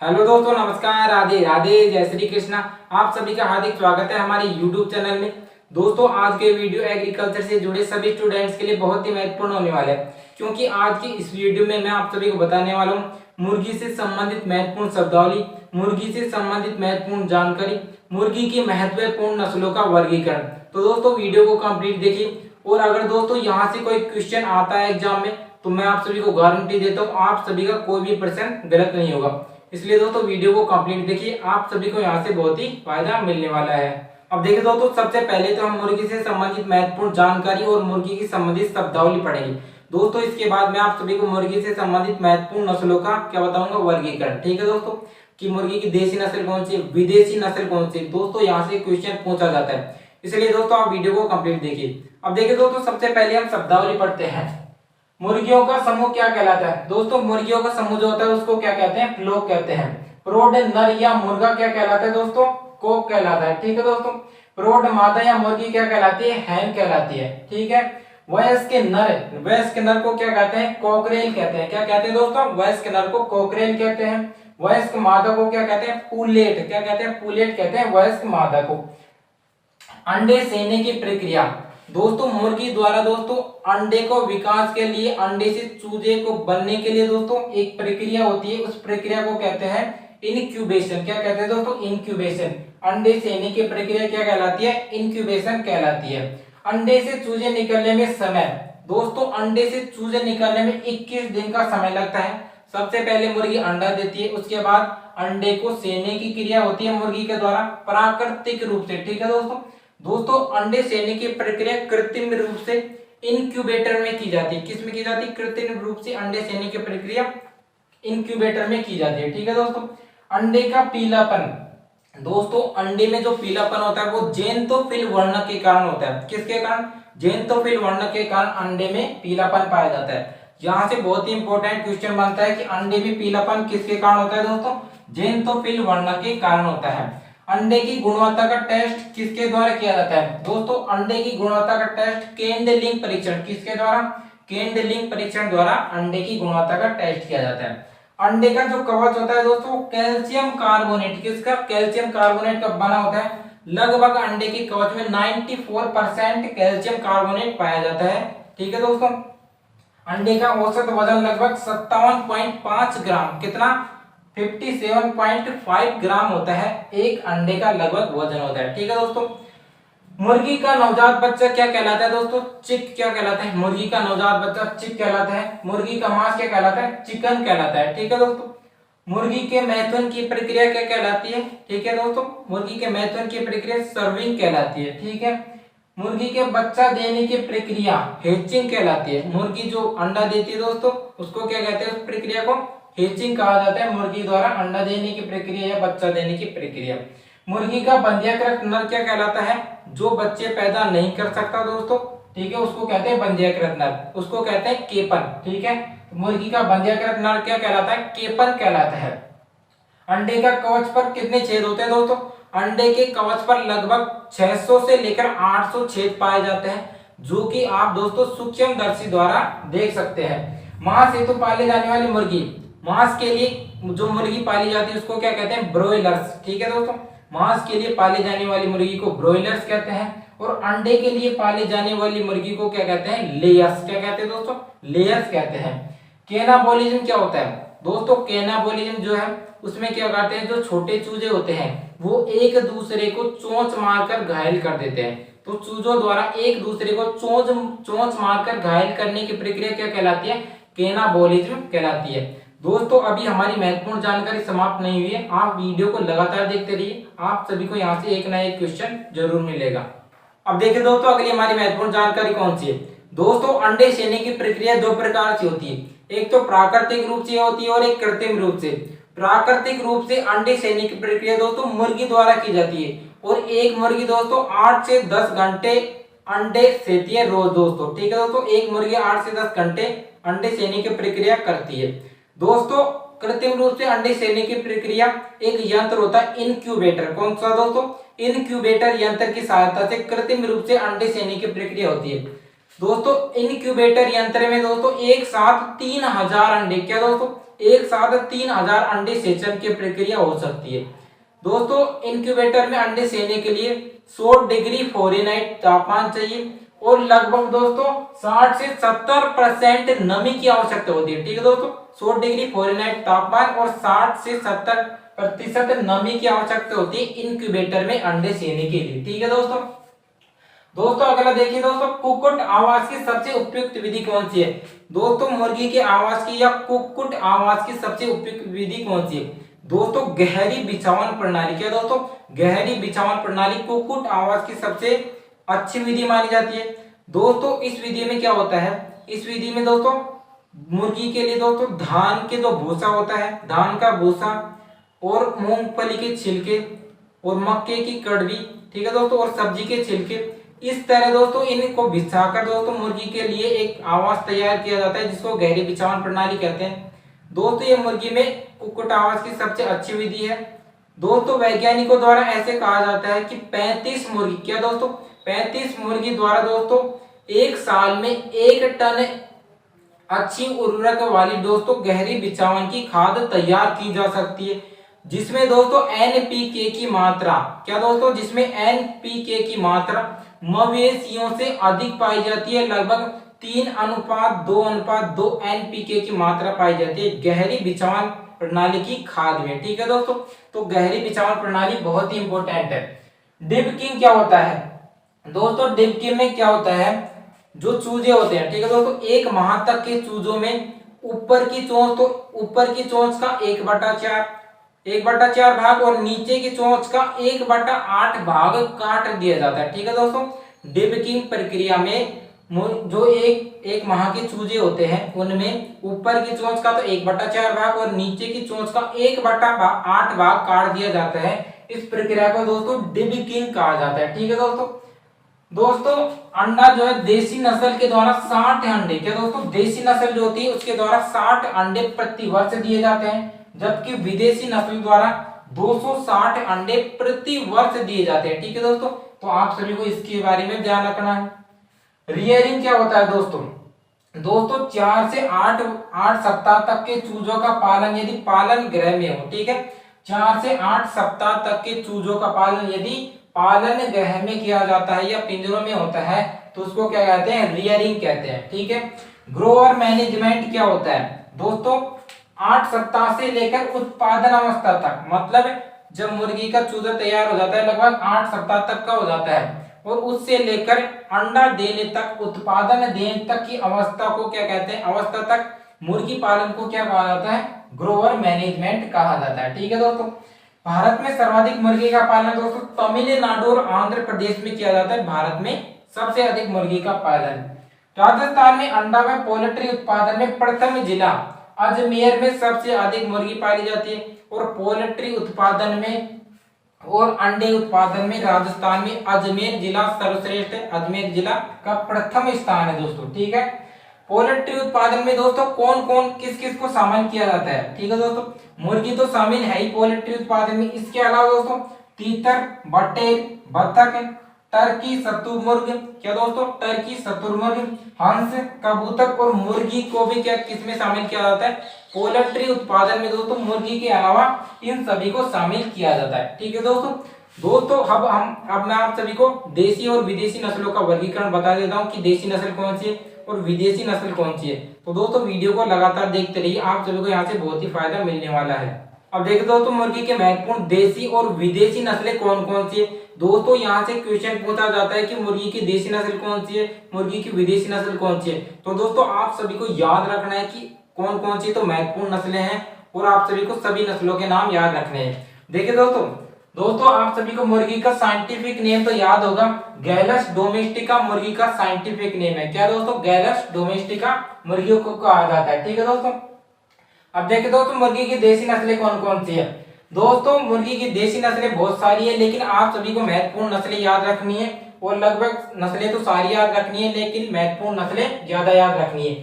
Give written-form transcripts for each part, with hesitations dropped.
Hello दोस्तों, नमस्कार, राधे राधे, जय श्री कृष्णा। आप सभी का हार्दिक स्वागत है हमारे यूट्यूब चैनल में। दोस्तों, आज के वीडियो एग्रीकल्चर से जुड़े सभी स्टूडेंट्स के लिए बहुत ही महत्वपूर्ण होने वाले हैं, क्योंकि आज की इस वीडियो में मैं आप सभी को बताने वाला हूँ मुर्गी से संबंधित महत्वपूर्ण शब्दावली, मुर्गी से संबंधित महत्वपूर्ण जानकारी, मुर्गी की महत्वपूर्ण नस्लों का वर्गीकरण। तो दोस्तों, वीडियो को कंप्लीट देखिए। और अगर दोस्तों यहाँ से कोई क्वेश्चन आता है एग्जाम में, तो मैं आप सभी को गारंटी देता हूँ आप सभी का कोई भी प्रश्न गलत नहीं होगा। इसलिए दोस्तों वीडियो को कंप्लीट देखिए, आप सभी को यहाँ से बहुत ही फायदा मिलने वाला है। अब देखिए दोस्तों, सबसे पहले तो हम मुर्गी से संबंधित महत्वपूर्ण जानकारी और मुर्गी की संबंधित शब्दावली पढ़ेंगे। दोस्तों इसके बाद मैं आप सभी को मुर्गी से संबंधित महत्वपूर्ण नस्लों का क्या बताऊंगा, वर्गीकरण। ठीक है दोस्तों, कि मुर्गी की देसी नस्ल कौन सी, विदेशी नस्ल कौन सी। दोस्तों यहाँ से क्वेश्चन पूछा जाता है, इसलिए दोस्तों आप वीडियो को कंप्लीट देखिए। अब देखिए दोस्तों, सबसे पहले हम शब्दावली पढ़ते हैं। मुर्गियों का समूह क्या कहलाता है? दोस्तों मुर्गियों का समूह जो होता है उसको क्या कहते हैं? फ्लॉक कहते हैं। प्रोड नर या मुर्गा क्या कहलाता है दोस्तों? कॉक कहलाता है। ठीक है दोस्तों, प्रोड मादा या मुर्गी क्या कहलाती है? हैन कहलाती है। ठीक है, वयस्क नर को क्या कहते हैं? कॉकरेल कहते हैं। क्या कहते हैं दोस्तों? वयस्क नर को कॉकरेल कहते हैं। वयस्क मादा को क्या कहते हैं? पुलेट। क्या कहते हैं? पुलेट कहते हैं वयस्क मादा को। अंडे सेने की प्रक्रिया। दोस्तों मुर्गी द्वारा दोस्तों अंडे को विकास के लिए, अंडे से चूजे को बनने के लिए दोस्तों एक प्रक्रिया होती है, उस प्रक्रिया को कहते हैं इनक्यूबेशन। क्या कहते हैं दोस्तों? इनक्यूबेशन। अंडे सेने की प्रक्रिया क्या कहलाती है? इनक्यूबेशन कहलाती है। अंडे से चूजे निकलने में समय। दोस्तों अंडे से चूजे निकलने में 21 दिन का समय लगता है। सबसे पहले मुर्गी अंडा देती है, उसके बाद अंडे को सेने की क्रिया होती है मुर्गी के द्वारा प्राकृतिक रूप से। ठीक है दोस्तों अंडे सेने की प्रक्रिया कृत्रिम रूप से इनक्यूबेटर में की जाती है। किस में की जाती है? कृत्रिम रूप से अंडे सेने की प्रक्रिया इनक्यूबेटर में की जाती है। ठीक है दोस्तों, अंडे का पीलापन। दोस्तों अंडे में जो पीलापन होता है वो जेंतोफिल वर्ण के कारण होता है। किसके कारण? जेंतोफिल वर्ण के कारण अंडे में पीलापन पाया जाता है। यहाँ से बहुत ही इंपॉर्टेंट क्वेश्चन बनता है कि अंडे में पीलापन किसके कारण होता है दोस्तों? जेंतोफिल वर्ण के कारण होता है। अंडे की गुणवत्ता का टेस्ट किसके द्वारा किया जाता है? दोस्तों अंडे की गुणवत्ता का टेस्ट केंद्रलिंग परीक्षण। किसके द्वारा? केंद्रलिंग परीक्षण द्वारा अंडे की गुणवत्ता का टेस्ट किया जाता है। अंडे का जो कवच होता है दोस्तों कैल्शियम कार्बोनेट। किसका? कैल्शियम कार्बोनेट का बना होता है। लगभग अंडे की कवच में 94% कैल्शियम कार्बोनेट पाया जाता है। ठीक है दोस्तों, अंडे का औसत वजन लगभग 57.5 ग्राम, कितना? 57.5 ग्राम होता है। एक अंडे का लगभग वजन होता है। ठीक है दोस्तों, मुर्गी का नवजात बच्चा क्या कहलाता है दोस्तों? चिक। क्या कहलाता है? मुर्गी का नवजात बच्चा चिक कहलाता है। मुर्गी का मांस क्या कहलाता है? चिकन कहलाता है। ठीक है दोस्तों, मुर्गी के मैथुन की प्रक्रिया क्या कहलाती है? ठीक है दोस्तों, मुर्गी के मैथुन की प्रक्रिया सर्विंग कहलाती है। ठीक है, मुर्गी के बच्चा देने की प्रक्रिया हेचिंग कहलाती है। मुर्गी जो अंडा देती है दोस्तों उसको क्या कहते हैं? उस प्रक्रिया को हेचिंग कहा जाता है। मुर्गी द्वारा अंडा देने की प्रक्रिया या बच्चा देने की प्रक्रिया। मुर्गी का बंध्याकृत नर क्या कहलाता है? जो बच्चे पैदा नहीं कर सकता दोस्तों, ठीक है, उसको कहते हैं बंध्याकृत नर, उसको कहते हैं केपन। ठीक है, मुर्गी का बंध्याकृत नर क्या कहलाता है? केपन कहलाता है। अंडे का कवच पर कितने छेद होते हैं दोस्तों? अंडे के कवच पर लगभग 600 से लेकर 800 छेद पाए जाते हैं, जो कि आप दोस्तों सूक्ष्मदर्शी द्वारा देख सकते हैं। मांस हेतु पाले जाने वाली मुर्गी, मांस के लिए जो मुर्गी पाली जाती है उसको क्या कहते हैं? ब्रोइलर्स। ठीक है दोस्तों, मांस के लिए पाली जाने वाली मुर्गी को ब्रोइलर्स कहते हैं, और अंडे के लिए पाली जाने वाली मुर्गी को क्या कहते हैं? लेयर्स। क्या कहते हैं दोस्तों? लेयर्स कहते हैं। कैनाबोलिज्म क्या होता है दोस्तों? कैनाबोलिज्म जो है उसमें क्या करते हैं? जो छोटे चूजे होते हैं वो एक दूसरे को चोंच मारकर घायल कर देते हैं। तो चूजों द्वारा एक दूसरे को चोंच मारकर घायल करने की प्रक्रिया क्या कहलाती है? कैनाबोलिज्म कहलाती है। दोस्तों अभी हमारी महत्वपूर्ण जानकारी समाप्त नहीं हुई है, आप वीडियो को लगातार देखते रहिए, आप सभी को यहाँ से एक ना एक क्वेश्चन जरूर मिलेगा। अब देखिए दोस्तों, अगली हमारी महत्वपूर्ण जानकारी कौन सी है? दोस्तों अंडे सेने की प्रक्रिया दो प्रकार से होती है, एक तो प्राकृतिक रूप से होती है और एक कृत्रिम रूप से। प्राकृतिक रूप से अंडे सेने की प्रक्रिया दोस्तों मुर्गी द्वारा की जाती है, और एक मुर्गी दोस्तों 8 से 10 घंटे अंडे सेती है रोज दोस्तों। ठीक है दोस्तों, एक मुर्गी 8 से 10 घंटे अंडे सेने की प्रक्रिया करती है। दोस्तों कृत्रिम रूप से अंडे सेने की प्रक्रिया एक यंत्र होता है इनक्यूबेटर। कौन सा दोस्तों? इनक्यूबेटर यंत्र की सहायता से कृत्रिम रूप से अंडे सेने की प्रक्रिया होती है। दोस्तों इनक्यूबेटर यंत्र में दोस्तों एक साथ 3000 अंडे, क्या दोस्तों, एक साथ 3000 अंडे सेचन की प्रक्रिया हो सकती है। दोस्तों इनक्यूबेटर में अंडे सेने के लिए 100 डिग्री फ़ारेनहाइट तापमान चाहिए और लगभग दोस्तों 60 से 70% नमी की आवश्यकता होती है। ठीक है दोस्तों, 100 डिग्री फ़ारेनहाइट तापमान और 60 से 70% नमी की आवश्यकता होती है इनक्यूबेटर में अंडे सेने के लिए। ठीक है दोस्तों। दोस्तों अगला देखिए दोस्तों, कुक्कुट आवास की सबसे उपयुक्त विधि कौन सी है। दोस्तों मुर्गी के आवास की या कुक्कुट आवास की सबसे उपयुक्त विधि कौन सी है। दोस्तों गहरी बिछावन प्रणाली, क्या दोस्तों, गहरी बिछावन प्रणाली कुक्कुट आवास की सबसे अच्छी विधि मानी जाती है। दोस्तों इस विधि में क्या होता है, इस विधि में दोस्तों मुर्गी के लिए दोस्तों धान के जो भूसा होता है, धान का भूसा और मूंगफली के छिलके और मक्के की कड़वी, ठीक है दोस्तों, और सब्जी के छिलके, इस तरह दोस्तों इनको बिछाकर दोस्तों मुर्गी के लिए एक आवास तैयार किया जाता है जिसको गहरी बिछावन प्रणाली कहते हैं। दोस्तों ये मुर्गी में कुक्कुट आवास की सबसे अच्छी विधि है। दोस्तों वैज्ञानिकों द्वारा ऐसे कहा जाता है कि 35 मुर्गी, क्या दोस्तों, 35 मुर्गी द्वारा दोस्तों एक साल में 1 टन अच्छी उर्वरक वाली दोस्तों गहरी बिछावन की खाद तैयार की जा सकती है, जिसमें दोस्तों एनपीके की मात्रा, क्या दोस्तों, जिसमें एनपीके की मात्रा मवेशियों से अधिक पाई जाती है। लगभग 3:2:2 एनपीके की मात्रा पाई जाती है गहरी बिछावन प्रणाली की खाद में। ठीक है दोस्तों, तो गहरी बिछावन प्रणाली बहुत ही इंपॉर्टेंट है। डिबकिंग क्या होता है। दोस्तों डिबकिंग में क्या होता है, जो चूजे होते हैं, ठीक है दोस्तों, 1 माह तक के चूजों में ऊपर की चोंच, तो ऊपर की चोंच का 1/4 भाग और नीचे की चोंच का 1/8 भाग काट दिया जाता है। ठीक है दोस्तों, डिबकिंग प्रक्रिया में जो एक माह के चूजे होते हैं उनमें ऊपर की चोंच का तो 1/4 भाग और नीचे की चोंच का 1/8 भाग काट दिया जाता है। इस प्रक्रिया को दोस्तों डिबकिंग कहा जाता है। ठीक है दोस्तों अंडा जो है देसी नस्ल के द्वारा 60 अंडे, क्या दोस्तों, देसी नस्ल जो होती है उसके द्वारा 60 अंडे प्रति वर्ष दिए जाते हैं, जबकि विदेशी नस्ल द्वारा 260 अंडे प्रति वर्ष दिए जाते हैं। ठीक है दोस्तों, तो आप सभी को इसके बारे में ध्यान रखना है। रियरिंग क्या होता है दोस्तों 4 से 8 सप्ताह तक के चूजों का पालन यदि पालन गृह में हो, ठीक है, 4 से 8 सप्ताह तक के चूजों का पालन यदि पालन गृह में किया जाता है या पिंजरों में होता है तो उसको क्या कहते हैं, रियरिंग कहते हैं। ठीक है, ग्रोवर मैनेजमेंट क्या होता है दोस्तों, 8 सप्ताह से लेकर उत्पादन अवस्था तक, मतलब जब मुर्गी का चूजा तैयार हो जाता है लगभग 8 सप्ताह तक का हो जाता है और उससे लेकर अंडा देने तक, उत्पादन देने तक की अवस्था को क्या कहते हैं, अवस्था तक मुर्गी पालन को क्या कहा जाता है, ग्रोवर मैनेजमेंट कहा जाता है। ठीक है दोस्तों, भारत में सर्वाधिक मुर्गी का पालन दोस्तों तमिलनाडु और आंध्र प्रदेश में किया जाता है। भारत में सबसे अधिक मुर्गी का पालन। राजस्थान में अंडा व पोल्ट्री उत्पादन में प्रथम जिला अजमेर में सबसे अधिक मुर्गी पाली जाती है और पोल्ट्री उत्पादन में और अंडे उत्पादन में राजस्थान में अजमेर जिला सर्वश्रेष्ठ है। अजमेर जिला का प्रथम स्थान है दोस्तों। ठीक है, पोल्ट्री उत्पादन में दोस्तों कौन कौन किस किस को शामिल किया जाता है। ठीक है दोस्तों, मुर्गी तो शामिल है ही पोल्ट्री उत्पादन में, इसके अलावा दोस्तों तीतर, बटेर, बतख, टर्की, शतुरमुर्ग, क्या दोस्तों, टर्की, शतुरमुर्ग, हंस, कबूतर और मुर्गी को भी क्या किसमें शामिल किया जाता है, पोल्ट्री उत्पादन में दोस्तों मुर्गी के अलावा इन सभी को शामिल किया जाता है। ठीक है दोस्तों अब मैं आप सभी को देसी और विदेशी नस्लों का वर्गीकरण बता देता हूँ कि देसी नस्ल कौन सी है और विदेशी नस्ल कौन सी है। तो दोस्तों वीडियो को लगातार देखते रहिए, आप सभी को यहाँ से बहुत ही फायदा मिलने वाला है। अब देखो दोस्तों मुर्गी के महत्वपूर्ण देसी और विदेशी नस्लें कौन कौन सी है। दोस्तों यहाँ से क्वेश्चन पूछा जाता है कि मुर्गी की देसी नस्ल कौन सी है, मुर्गी की विदेशी नस्ल कौन सी है। तो दोस्तों आप सभी को याद रखना है कि कौन कौन सी तो महत्वपूर्ण नस्लें हैं और आप सभी को सभी नस्लों के नाम याद रखने हैं। देखिए दोस्तों आप सभी को मुर्गी का साइंटिफिक नेम तो याद होगा, गैलस डोमेस्टिका मुर्गी का साइंटिफिक नेम है। क्या दोस्तों, गैलस डोमेस्टिका मुर्गियों को कहा जाता है। ठीक है दोस्तों, अब देखिए दोस्तों मुर्गी की देसी नस्लें कौन कौन सी है। दोस्तों मुर्गी की देसी नस्लें बहुत सारी है, लेकिन आप सभी को महत्वपूर्ण नस्लें याद रखनी है और लगभग नस्लें तो सारी याद रखनी है लेकिन महत्वपूर्ण नस्लें ज्यादा याद रखनी है।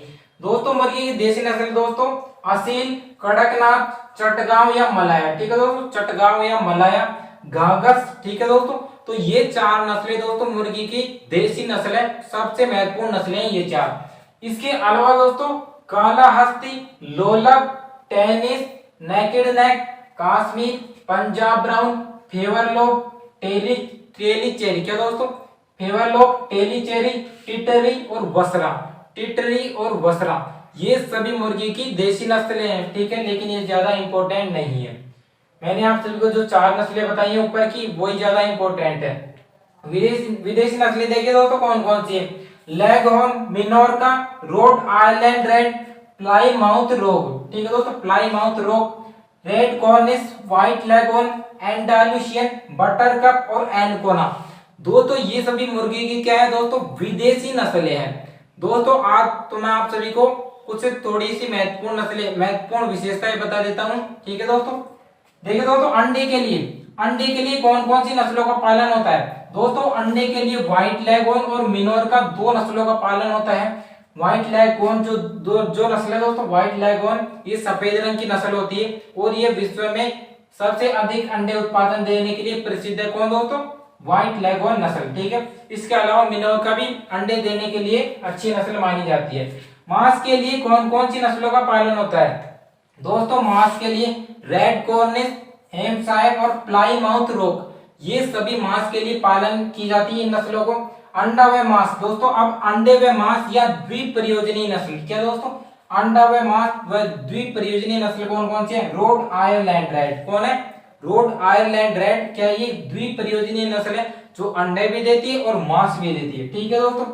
दोस्तों मुर्गी की देसी नस्ल दोस्तों असील, कड़कनाथ, चटगांव या मलाया। ठीक है दोस्तों, चटगांव या मलाया, घाघस, ठीक है दोस्तों, तो ये 4 नस्लें दोस्तों मुर्गी की देसी नस्ल है, सबसे महत्वपूर्ण नस्लें हैं ये 4। इसके अलावा दोस्तों काला हस्ती, लोलक, टेनिस, naked neck, Kashmir, Punjab brown, Favorolla, Tellicherry, क्या दोस्तों, फेवरलोक, टेली चेरी, टिटरी और वसरा, ये सभी मुर्गी की देसी नस्लें हैं, ठीक है, लेकिन ये ज्यादा इंपॉर्टेंट नहीं है। मैंने आप सभी को जो 4 नस्लें बताई हैं ऊपर की, वही ज्यादा इंपॉर्टेंट है। विदेशी नस्लें देखिए दोस्तों कौन कौन सी है। Leghorn, Minorca, Rhode Island Red, Plymouth Rock, ठीक है दोस्तों, Plymouth Rock, red Cornish, white Leghorn, Andalusian, Buttercup और एनकोना। दोस्तों ये सभी मुर्गी की क्या है दोस्तों, विदेशी नस्लें हैं। दोस्तों आज तो मैं आप सभी को कुछ थोड़ी सी महत्वपूर्ण विशेषताएं बता देता हूं, ठीक है दोस्तों। देखिए दोस्तों अंडे के लिए कौन कौन सी नस्लों का पालन होता है। दोस्तों अंडे के लिए व्हाइट लेगहॉर्न और मिनोरका 2 नस्लों का पालन होता है। व्हाइट लेगहॉर्न जो नस्ल है दोस्तों, व्हाइट लेगहॉर्न ये सफेद रंग की नस्ल होती है और ये विश्व में सबसे अधिक अंडे उत्पादन देने के लिए प्रसिद्ध है। कौन दोस्तों, व्हाइट लेगहॉर्न नस्ल, ठीक है। इसके अलावा मिनोरका भी अंडे देने के लिए अच्छी नस्ल मानी जाती है। मांस के लिए कौन कौन सी नस्लों का पालन होता है। दोस्तों मांस के लिए रेड कॉर्निश, हैम्पशायर और प्लाईमाउथ रॉक, ये सभी मांस के लिए पालन की जाती है इन नस्लों को। अंडा व मांस, दोस्तों अब अंडे व मांस या द्विप्रयोजनीय नस्ल, क्या दोस्तों, अंडा व मांस व द्विप्रयोजनीय नस्ल कौन कौन सी है। रोड आयरलैंड रेड, कौन है, रोड आयरलैंड रेड, क्या ये द्विप्रयोजनीय नस्ल है जो अंडे भी देती है और मांस भी देती है, ठीक है दोस्तों।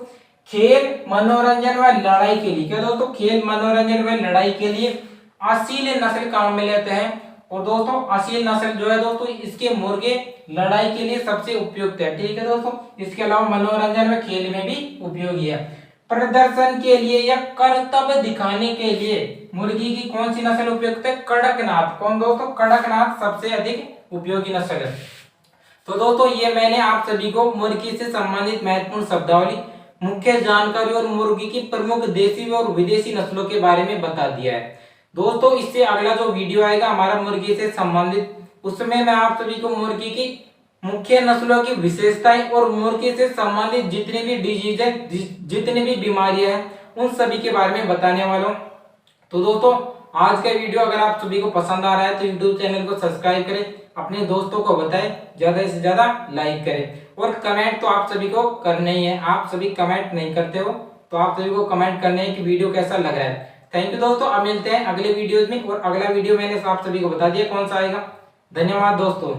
खेल मनोरंजन व लड़ाई के लिए, क्या दोस्तों, खेल मनोरंजन व लड़ाई के लिए असील नस्ल काम में लेते हैं। और दोस्तों असील नस्ल जो है दोस्तों, इसके मुर्गे लड़ाई के लिए सबसे उपयुक्त है, ठीक है दोस्तों। इसके अलावा मनोरंजन व खेल में भी उपयोगी है। प्रदर्शन के लिए या करतब दिखाने के लिए मुर्गी की कौन सी नस्ल उपयुक्त है। कड़कनाथ, कौन दोस्तों, कड़कनाथ सबसे अधिक उपयोगी नस्ल है। तो दोस्तों ये मैंने आप सभी को मुर्गी से संबंधित महत्वपूर्ण शब्दावली, मुख्य जानकारी और मुर्गी की प्रमुख देसी और विदेशी नस्लों के बारे में बता दिया है। दोस्तों इससे अगला जो वीडियो आएगा हमारा मुर्गी से संबंधित, उसमें मैं आप सभी को मुर्गी की मुख्य नस्लों की विशेषताएं और मुर्गी से संबंधित जितनी भी डिजीज है, जितनी भी बीमारियां हैं, उन सभी के बारे में बताने वाला हूं। तो दोस्तों आज का वीडियो अगर आप सभी को पसंद आ रहा है तो यूट्यूब चैनल को सब्सक्राइब करें, अपने दोस्तों को बताएं, ज्यादा से ज्यादा लाइक करें और कमेंट तो आप सभी को करना ही है। आप सभी कमेंट नहीं करते हो तो आप सभी को कमेंट करना है कि वीडियो कैसा लग रहा है। थैंक यू दोस्तों, अब मिलते हैं अगले वीडियोज में। और अगला वीडियो मैंने आप सभी को बता दिया कौन सा आएगा। धन्यवाद दोस्तों।